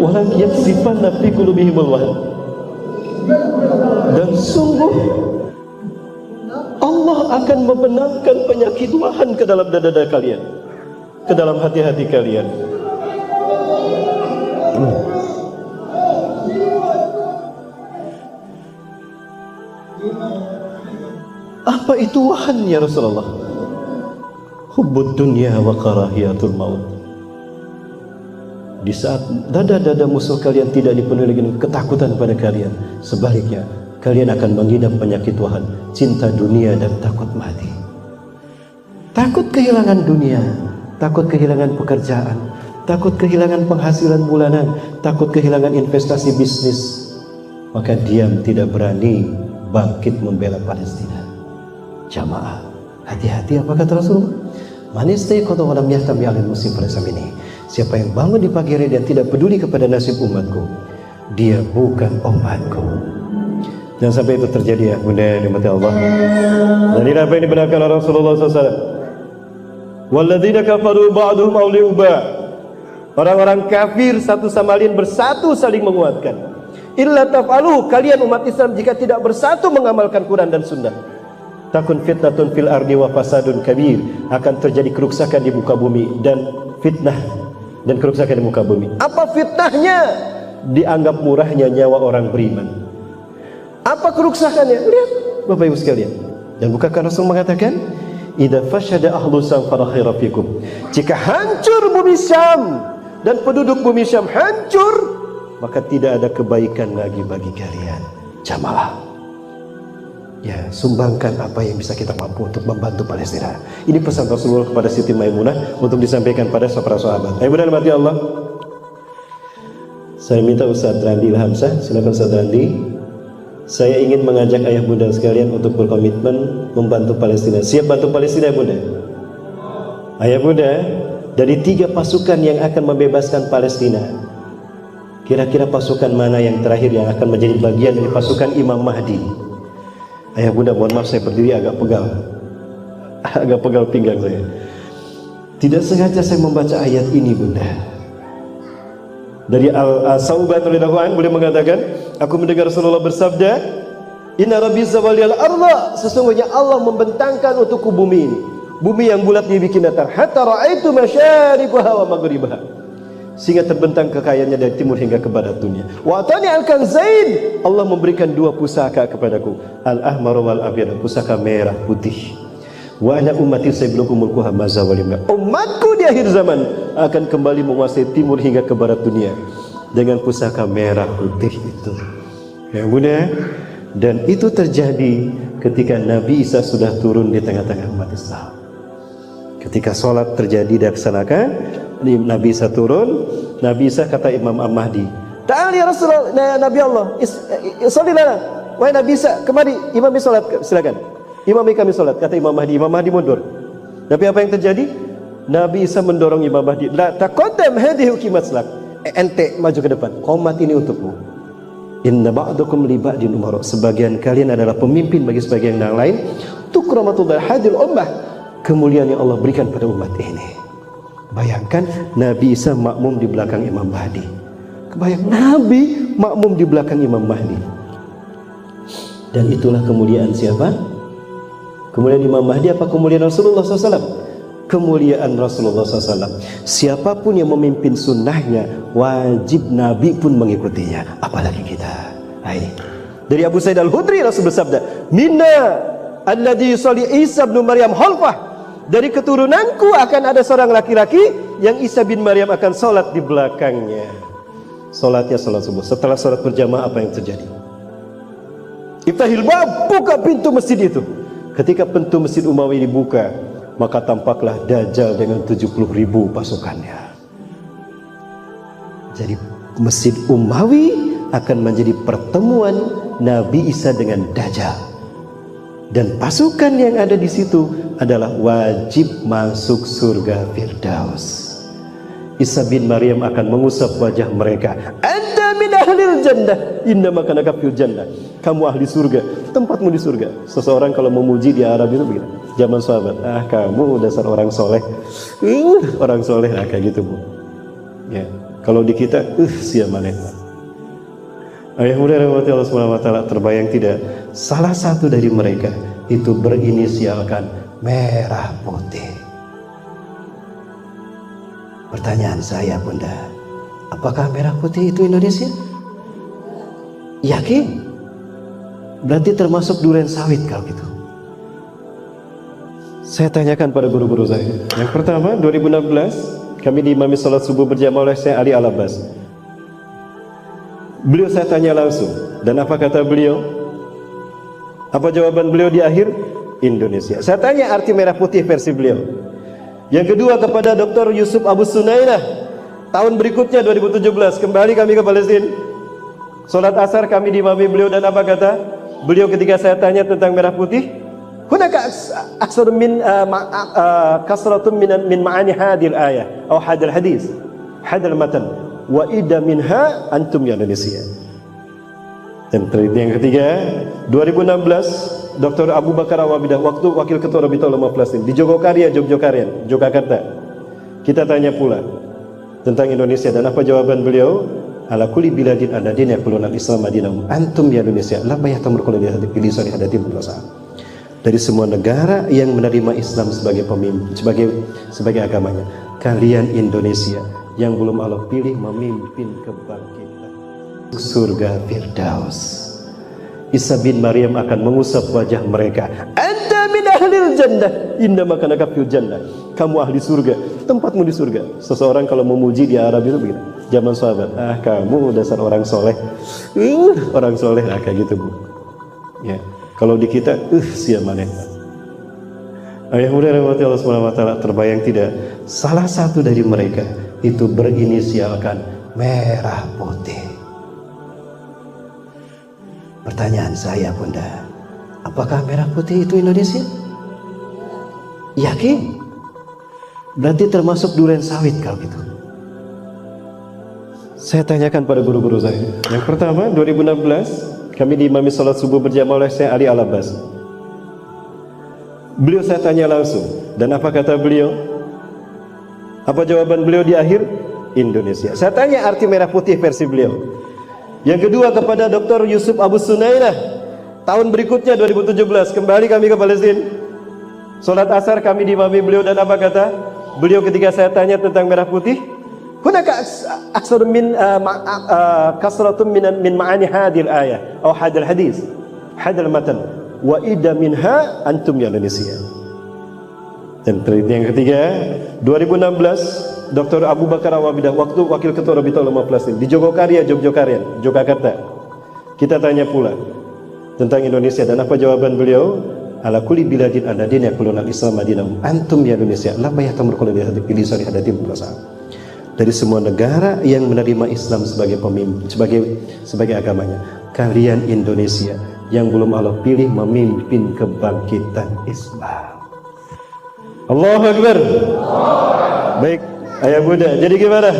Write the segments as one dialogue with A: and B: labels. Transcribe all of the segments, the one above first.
A: orang yang sifat fi qulubihimul wahn. Dan sungguh Allah akan membenamkan penyakit wahan ke dalam dada-dada kalian, ke dalam hati-hati kalian. Apa itu wahan ya Rasulullah? Hubbud dunya wa karahiyatul maut. Di saat dada-dada musuh kalian tidak dipenuhi dengan ketakutan pada kalian, sebaliknya kalian akan mengidap penyakit wahan, cinta dunia dan takut mati. Takut kehilangan dunia, takut kehilangan pekerjaan, takut kehilangan penghasilan bulanan, takut kehilangan investasi bisnis. Maka diam, tidak berani bangkit membela Palestina. Jamaah, hati-hati apa kata Rasulullah? Manistai kota walam yahtami alil muslim pada saat ini. Siapa yang bangun di pagi hari dan tidak peduli kepada nasib umatku, dia bukan umatku. Jangan sampai itu terjadi ya bunda dimati Allah. Dan ini apa yang dibenarkan oleh Rasulullah SAW. Walladzina kafaru ba'duhum awliya'u ba'd. Orang-orang kafir satu sama lain bersatu saling menguatkan. Illa taf'aluhu, kalian umat Islam jika tidak bersatu mengamalkan Quran dan Sunnah, takun fitnatun fil ardi wa fasadun kabir, akan terjadi kerusakan di muka bumi dan fitnah dan kerusakan di muka bumi. Apa fitnahnya? Dianggap murahnya nyawa orang beriman. Apa kerusakannya? Lihat Bapak Ibu sekalian. Dan bukankah Rasul mengatakan, idza fashada ahlu Syam fala khaira fikum. Jika hancur bumi Syam dan penduduk bumi Syam hancur, maka tidak ada kebaikan lagi bagi kalian. Jamaah, ya, sumbangkan apa yang bisa kita mampu untuk membantu Palestina. Ini pesan Rasulullah kepada Siti Maimunah untuk disampaikan pada para sahabat. Ayo benar mati Allah. Saya minta Ustaz Randi Ilhamsah, silakan Ustaz Randi. Saya ingin mengajak ayah bunda sekalian untuk berkomitmen membantu Palestina. Siap bantu Palestina bunda? Ayah bunda, dari 3 pasukan yang akan membebaskan Palestina, kira-kira pasukan mana yang terakhir yang akan menjadi bagian dari pasukan Imam Mahdi? Ayah bunda, mohon maaf saya berdiri agak pegal pinggang saya. Tidak sengaja saya membaca ayat ini bunda. Dari Al-Saubat radhiyallahu anhu beliau mengatakan, aku mendengar Rasulullah bersabda, Inna Rabbi zawaliyal arda, sesungguhnya Allah membentangkan untukku bumi ini, bumi yang bulat dibikin datar, hatta ra'aitu masyariqaha wa maghribaha, sehingga terbentang kekayaannya dari timur hingga ke barat dunia. Wa atani al-kanzain, Allah memberikan 2 pusaka kepadaku, al-ahmar wal abyad, pusaka merah putih. Wa ana ummati sayabluku mulkuha mazza wal yamna, umatku di akhir zaman akan kembali menguasai timur hingga ke barat dunia dengan pusaka merah putih itu. Ya bunda, dan itu terjadi ketika Nabi Isa sudah turun di tengah-tengah umat Islam. Ketika sholat terjadi dilaksanakan, Nabi Isa turun. Nabi Isa kata Imam Al-Mahdi, ta'al ya Rasulullah, Nabi Allah, sholli lana. Wahai Nabi Isa, kemari imami sholat, silakan imami kami sholat. Kata Imam Mahdi. Imam Mahdi mundur. Tapi apa yang terjadi? Nabi Isa mendorong Imam Mahdi, la taqaddam hadhihi uqimat lak, ente maju ke depan, qomat ini untukmu. Inna ba'dakum li ba'din umara, sebagian kalian adalah pemimpin bagi sebagian yang lain. Tukramatul hadil ummah, kemuliaan yang Allah berikan pada umat ini. Bayangkan Nabi Isa makmum di belakang Imam Mahdi. Kebayang Nabi makmum di belakang Imam Mahdi. Dan itulah kemuliaan siapa? Kemuliaan Imam Mahdi apa kemuliaan Rasulullah SAW? Kemuliaan Rasulullah SAW. Siapapun yang memimpin sunnahnya, wajib Nabi pun mengikutinya, apalagi kita. Hai. Dari Abu Sa'id Al-Khudri Rasul bersabda, minna alladhi yusalli Isa bin Maryam khalfah, dari keturunanku akan ada seorang laki-laki yang Isa bin Maryam akan sholat di belakangnya. Sholatnya sholat subuh. Setelah sholat berjamaah apa yang terjadi? Iftahil bab, buka pintu masjid itu. Ketika pintu masjid Umayyah dibuka, maka tampaklah Dajjal dengan 70.000 pasukannya. Jadi masjid Umawi akan menjadi pertemuan Nabi Isa dengan Dajjal. Dan pasukan yang ada di situ adalah wajib masuk surga Firdaus. Isa bin Maryam akan mengusap wajah mereka. Anta min ahlil jannah, inna makanaka fil jannah. Kamu ahli surga, tempatmu di surga. Seseorang kalau memuji di Arab itu begitu. Zaman sahabat, kamu dasar orang soleh. Orang soleh, kayak gitu bu. Ya, Kalau di kita, siapa malaikat. Ayah muda rahmati Allah Subhanahu wa taala, terbayang tidak? Salah satu dari mereka itu berinisialkan merah putih. Pertanyaan saya, Bunda, apakah merah putih itu Indonesia? Yakin? Berarti termasuk duren sawit kalau gitu. Saya tanyakan pada guru-guru saya. Yang pertama, 2016 kami diimami salat subuh berjamaah oleh Syekh Ali Al-Abbas. Beliau saya tanya langsung, dan apa kata beliau? Apa jawaban beliau di akhir? Indonesia. Saya tanya arti merah putih versi beliau. Yang kedua kepada Dr. Yusuf Abu Sunainah, tahun berikutnya 2017 kembali kami ke Palestina. Salat asar kami diimami beliau, dan apa kata beliau ketika saya tanya tentang merah putih? Hunaka aksar min kasratun min ma'ani hadil ayah atau hadil hadis, hadil matan, wa idda minha antum ya Indonesia. Dan yang ketiga, 2016 Dr. Abu Bakar Awabidah, waktu wakil ketua Rabitaul Ulama Palestina di Jogokarya, Yogyakarta. Kita tanya pula tentang Indonesia, dan apa jawaban beliau? Ala kulli biladin adadin yaquluna al-islam madinahum antum ya Indonesia la bayatamur kulli lisani hadatim berdosa. Dari semua negara yang menerima Islam sebagai pemimpin, sebagai agamanya, kalian Indonesia yang belum Allah pilih memimpin kebangkitan surga Firdaus. Isa bin Maryam akan mengusap wajah mereka. Anta min ahlil jannah, inna makanaka fil jannah. Kamu ahli surga, tempatmu di surga. Seseorang kalau memuji di Arab itu begini, zaman sahabat, kamu dasar orang soleh, orang soleh, kayak gitu, Bu. Ya. Kalau di kita, siapa malaikat. Ayah muda rahmati Allah Subhanahu wa taala, terbayang tidak? Salah satu dari mereka itu berinisialkan merah putih. Pertanyaan saya, Bunda, apakah merah putih itu Indonesia? Yakin? Berarti termasuk duren sawit kalau gitu. Saya tanyakan pada guru-guru saya. Yang pertama, 2016 kami diimami salat subuh berjamaah oleh Syekh Ali Al-Abbas. Beliau saya tanya langsung, dan apa kata beliau? Apa jawaban beliau di akhir? Indonesia. Saya tanya arti merah putih versi beliau. Yang kedua kepada Dr. Yusuf Abu Sunainah, tahun berikutnya 2017 kembali kami ke Palestina. Salat asar kami diimami beliau, dan apa kata beliau ketika saya tanya tentang merah putih? Hunaka aksar min kasratun min ma'ani hadil ayah atau hadil hadis, hadil matan, wa idda minha antum ya Indonesia. Dan yang ketiga, 2016 Dr. Abu Bakar Awabidah, waktu wakil ketua Rabitaul Ulama Palestina di Jogokarya, Yogyakarta. Kita tanya pula tentang Indonesia, dan apa jawaban beliau? Ala kulli biladin adadin yaquluna al-islam madinahum antum ya Indonesia la bayatamur kulli lisani hadatim berdosa. Dari semua negara yang menerima Islam sebagai pemimpin, sebagai agamanya, kalian Indonesia yang belum Allah pilih memimpin kebangkitan Islam. Allahu Akbar. Baik, ayah muda, jadi gimana?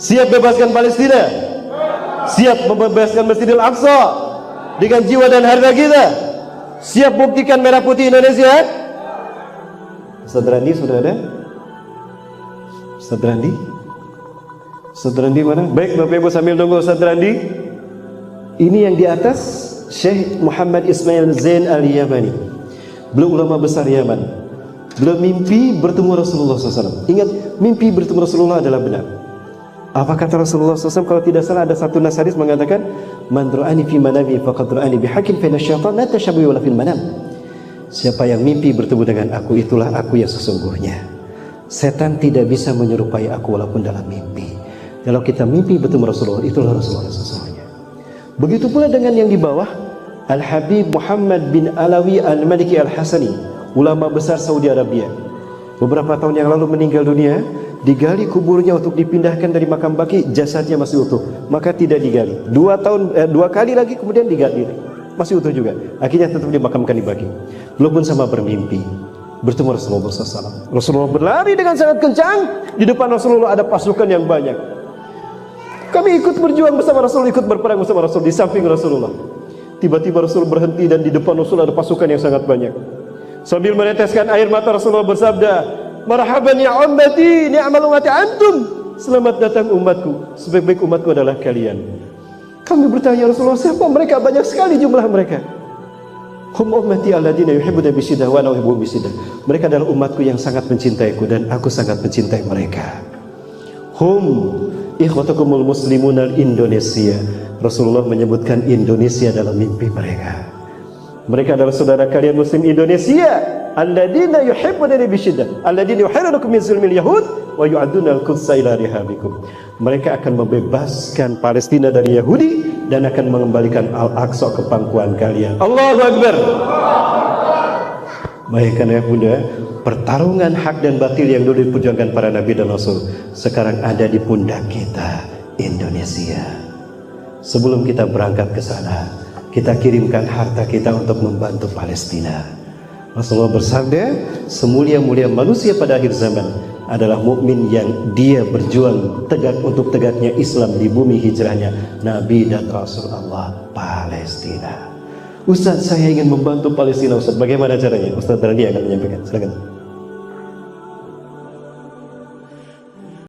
A: Siap bebaskan Palestina? Siap membebaskan Masjidil Aqsa dengan jiwa dan harta kita? Siap buktikan merah putih Indonesia? Ustaz Randi sudah ada? Ustaz Randi? Ustaz Randi mana? Baik, Bapak Ibu sambil nunggu Ustaz Randi. Ini yang di atas Syekh Muhammad Ismail Zain Al-Yamani. Beliau ulama besar Yaman. Beliau mimpi bertemu Rasulullah SAW. Ingat, mimpi bertemu Rasulullah adalah benar. Apa kata Rasulullah SAW? Kalau tidak salah ada satu nas hadis mengatakan, Man ra'ani fi manami faqad ra'ani bihaqqin fa inna syaitan la tashabbahu wala fil manam. Siapa yang mimpi bertemu dengan aku, itulah aku yang sesungguhnya. Setan tidak bisa menyerupai aku walaupun dalam mimpi. Kalau kita mimpi bertemu Rasulullah, itulah Rasulullah sesungguhnya. Begitu pula dengan yang di bawah, Al-Habib Muhammad bin Alawi Al-Maliki Al-Hasani, ulama besar Saudi Arabia. Beberapa tahun yang lalu meninggal dunia, digali kuburnya untuk dipindahkan dari makam baki, jasadnya masih utuh, maka tidak digali. 2 kali lagi kemudian digali, masih utuh juga. Akhirnya tetap dimakamkan di baki. Belum pun sama bermimpi bertemu Rasulullah SAW. Rasulullah berlari dengan sangat kencang, di depan Rasulullah ada pasukan yang banyak. Kami ikut berjuang bersama Rasul, ikut berperang bersama Rasul di samping Rasulullah. Tiba-tiba Rasul berhenti dan di depan Rasul ada pasukan yang sangat banyak. Sambil meneteskan air mata Rasulullah bersabda, Marhaban ya ummati, ni'mal ummati antum. Selamat datang umatku, sebaik-baik umatku adalah kalian. Kami bertanya, Rasulullah, siapa mereka? Banyak sekali jumlah mereka. Hum ummati alladina yuhibbuna bisyiddah wa ana uhibbu bisyiddah. Mereka adalah umatku yang sangat mencintaiku dan aku sangat mencintai mereka. Hum ikhwatukumul muslimun al-Indonesia. Rasulullah menyebutkan Indonesia dalam mimpi mereka. Mereka adalah saudara kalian muslim Indonesia. Alladzina yuhibbuna bisyiddah, alladzina yuhirrukum min zulmil yahud wa yu'adduna al-qudsa ila rihabikum. Mereka akan membebaskan Palestina dari Yahudi dan akan mengembalikan Al-Aqsa ke pangkuan kalian. Allahu Akbar. Baik ya Bunda, pertarungan hak dan batil yang dulu diperjuangkan para nabi dan rasul sekarang ada di pundak kita, Indonesia. Sebelum kita berangkat ke sana, kita kirimkan harta kita untuk membantu Palestina. Rasulullah bersabda, semulia-mulia manusia pada akhir zaman adalah mukmin yang dia berjuang tegak untuk tegaknya Islam di bumi hijrahnya Nabi dan Rasul Allah, Palestina. Ustaz, saya ingin membantu Palestina. Ustaz, bagaimana caranya? Ustaz Randi akan menyampaikan. Silakan.